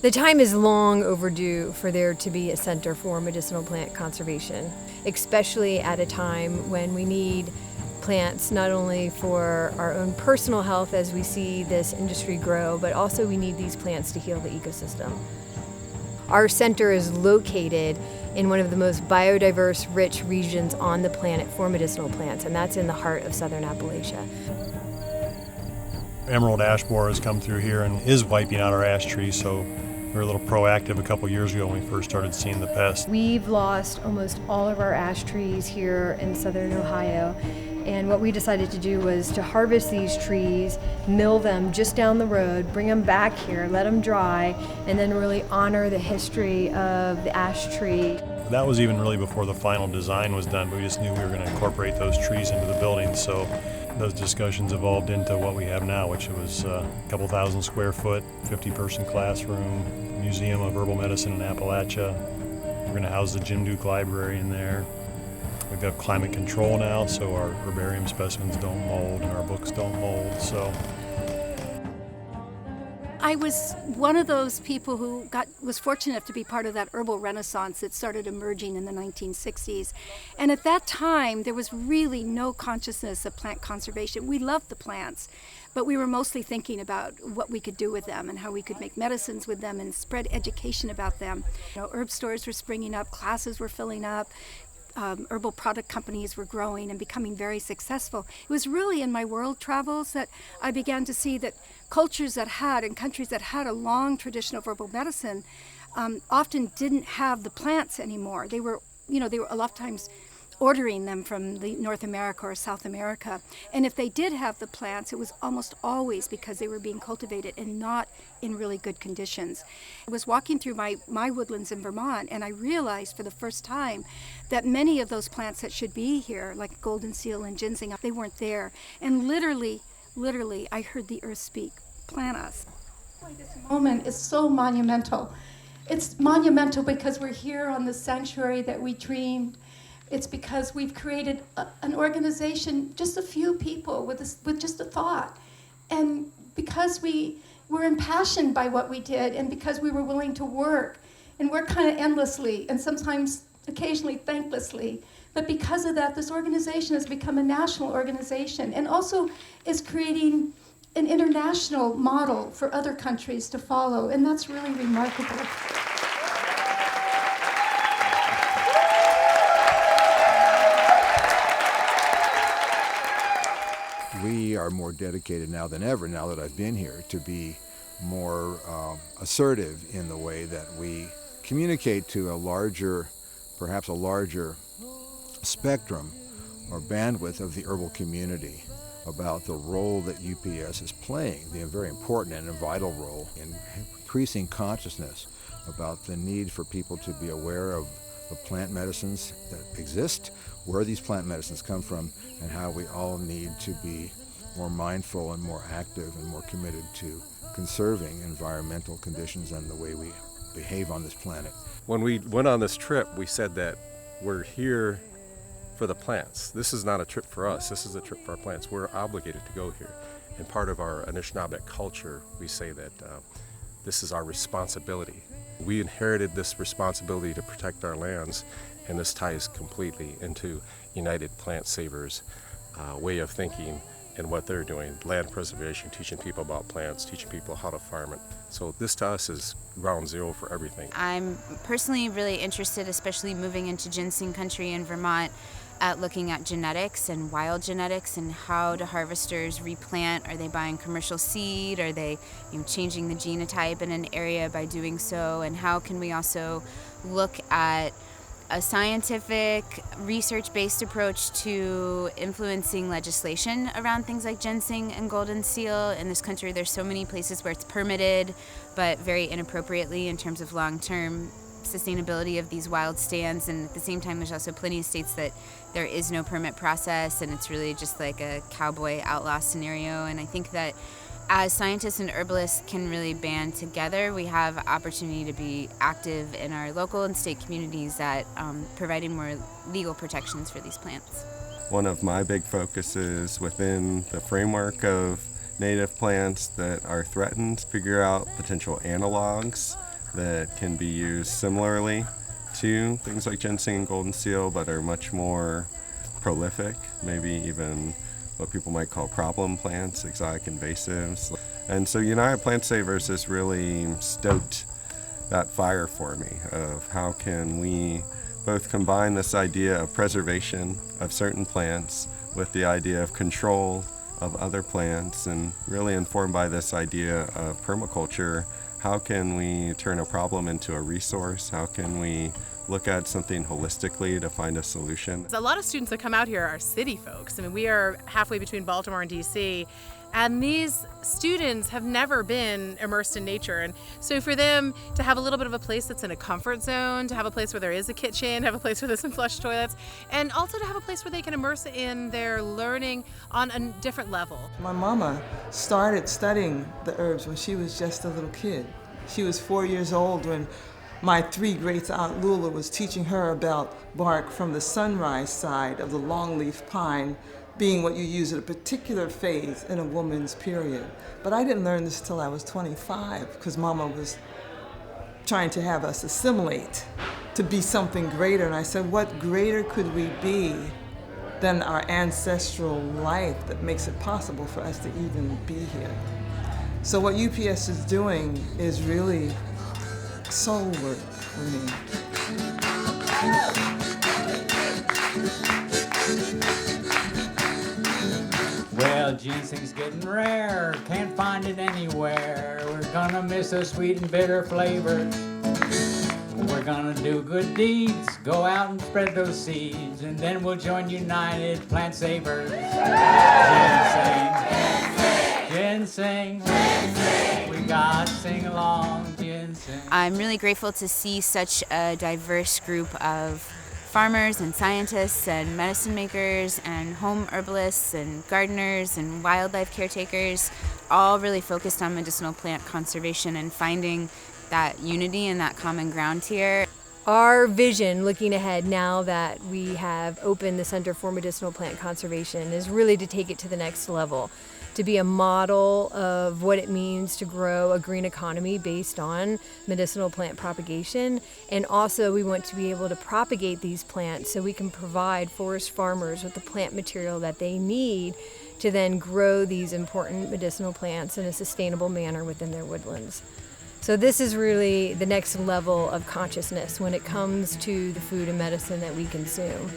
The time is long overdue for there to be a center for medicinal plant conservation, especially at a time when we need plants not only for our own personal health as we see this industry grow, but also we need these plants to heal the ecosystem. Our center is located in one of the most biodiverse, rich regions on the planet for medicinal plants, and that's in the heart of southern Appalachia. Emerald ash borer has come through here and is wiping out our ash trees, so we were a little proactive a couple years ago when we first started seeing the pest. We've lost almost all of our ash trees here in southern Ohio, and what we decided to do was to harvest these trees, mill them just down the road, bring them back here, let them dry, and then really honor the history of the ash tree. That was even really before the final design was done, but we just knew we were going to incorporate those trees into the building, so those discussions evolved into what we have now, which was a couple thousand square foot, 50-person classroom, Museum of Herbal Medicine in Appalachia. We're going to house the Jim Duke Library in there. We've got climate control now, so our herbarium specimens don't mold and our books don't mold. So I was one of those people who was fortunate enough to be part of that herbal renaissance that started emerging in the 1960s. And at that time, there was really no consciousness of plant conservation. We loved the plants, but we were mostly thinking about what we could do with them and how we could make medicines with them and spread education about them. Herb stores were springing up, classes were filling up, herbal product companies were growing and becoming very successful. It was really in my world travels that I began to see that cultures that had and countries that had a long tradition of herbal medicine often didn't have the plants anymore. They were a lot of times ordering them from North America or South America. And if they did have the plants, it was almost always because they were being cultivated and not in really good conditions. I was walking through my woodlands in Vermont, and I realized for the first time that many of those plants that should be here, like golden seal and ginseng, they weren't there. And literally, I heard the earth speak, plant us. This moment is so monumental. It's monumental because we're here on the sanctuary that we dreamed. It's because we've created an organization, just a few people with just a thought. And because we were impassioned by what we did, and because we were willing to work, and work kind of endlessly, and sometimes occasionally thanklessly, but because of that, this organization has become a national organization and also is creating an international model for other countries to follow, and that's really remarkable. We are more dedicated now than ever, now that I've been here, to be more assertive in the way that we communicate to perhaps a larger spectrum or bandwidth of the herbal community about the role that UPS is playing, the very important and a vital role in increasing consciousness about the need for people to be aware of the plant medicines that exist, where these plant medicines come from, and how we all need to be more mindful and more active and more committed to conserving environmental conditions and the way we behave on this planet. When we went on this trip, we said that we're here for the plants. This is not a trip for us, this is a trip for our plants. We're obligated to go here. And part of our Anishinaabe culture, we say that this is our responsibility. We inherited this responsibility to protect our lands, and this ties completely into United Plant Savers' way of thinking and what they're doing. Land preservation, teaching people about plants, teaching people how to farm it. So this to us is ground zero for everything. I'm personally really interested, especially moving into ginseng country in Vermont, at looking at genetics and wild genetics and how do harvesters replant. Are they buying commercial seed? Are they changing the genotype in an area by doing so? And how can we also look at a scientific, research-based approach to influencing legislation around things like ginseng and golden seal. In this country, there's so many places where it's permitted, but very inappropriately in terms of long-term sustainability of these wild stands. And at the same time, there's also plenty of states that there is no permit process, and it's really just like a cowboy outlaw scenario. And I think that as scientists and herbalists can really band together, we have opportunity to be active in our local and state communities at providing more legal protections for these plants. One of my big focuses within the framework of native plants that are threatened, figure out potential analogs that can be used similarly to things like ginseng and golden seal, but are much more prolific, maybe even what people might call problem plants, exotic invasives. And so United Plant Savers has really stoked that fire for me of how can we both combine this idea of preservation of certain plants with the idea of control of other plants, and really informed by this idea of permaculture. How can we turn a problem into a resource? How can we look at something holistically to find a solution? A lot of students that come out here are city folks. I mean, we are halfway between Baltimore and DC, and these students have never been immersed in nature. And so for them to have a little bit of a place that's in a comfort zone, to have a place where there is a kitchen, have a place where there's some flush toilets, and also to have a place where they can immerse in their learning on a different level. My mama started studying the herbs when she was just a little kid. She was 4 years old when my three greats Aunt Lula was teaching her about bark from the sunrise side of the longleaf pine being what you use at a particular phase in a woman's period. But I didn't learn this till I was 25 because Mama was trying to have us assimilate to be something greater. And I said, what greater could we be than our ancestral life that makes it possible for us to even be here? So what UPS is doing is really soul work for me. Well, ginseng's getting rare, can't find it anywhere. We're gonna miss those sweet and bitter flavors. We're gonna do good deeds, go out and spread those seeds, and then we'll join United Plant Savers. Ginseng, ginseng, we got to sing along, ginseng. I'm really grateful to see such a diverse group of farmers and scientists and medicine makers and home herbalists and gardeners and wildlife caretakers, all really focused on medicinal plant conservation and finding that unity and that common ground here. Our vision looking ahead now that we have opened the Center for Medicinal Plant Conservation is really to take it to the next level, to be a model of what it means to grow a green economy based on medicinal plant propagation. And also we want to be able to propagate these plants so we can provide forest farmers with the plant material that they need to then grow these important medicinal plants in a sustainable manner within their woodlands. So this is really the next level of consciousness when it comes to the food and medicine that we consume.